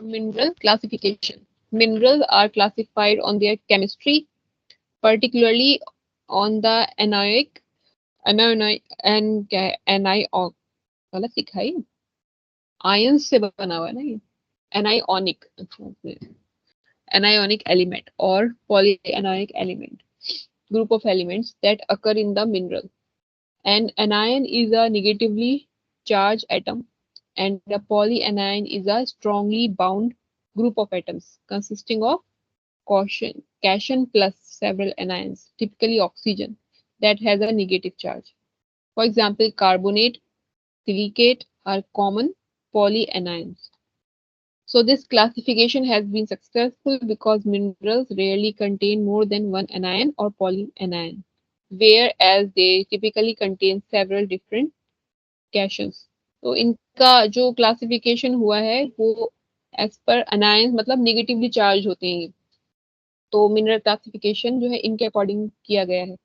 Mineral classification. Minerals are classified on their chemistry, particularly on the anionic and anion गलत लिखा है ion से बना हुआ है ना ये anionic anionic element or polyanionic element group of elements that occur in the mineral. An anion is a negatively charged atom and a polyanion is a strongly bound group of atoms consisting of cation plus several anions, typically oxygen, that has a negative charge. For example, carbonate, silicate are common polyanions. So this classification has been successful because minerals rarely contain more than one anion or polyanion, whereas they typically contain several different cations. तो इनका जो classification हुआ है वो as per anions मतलब negatively charge होते हैं तो मिनरल क्लासिफिकेशन जो है इनके अकॉर्डिंग किया गया है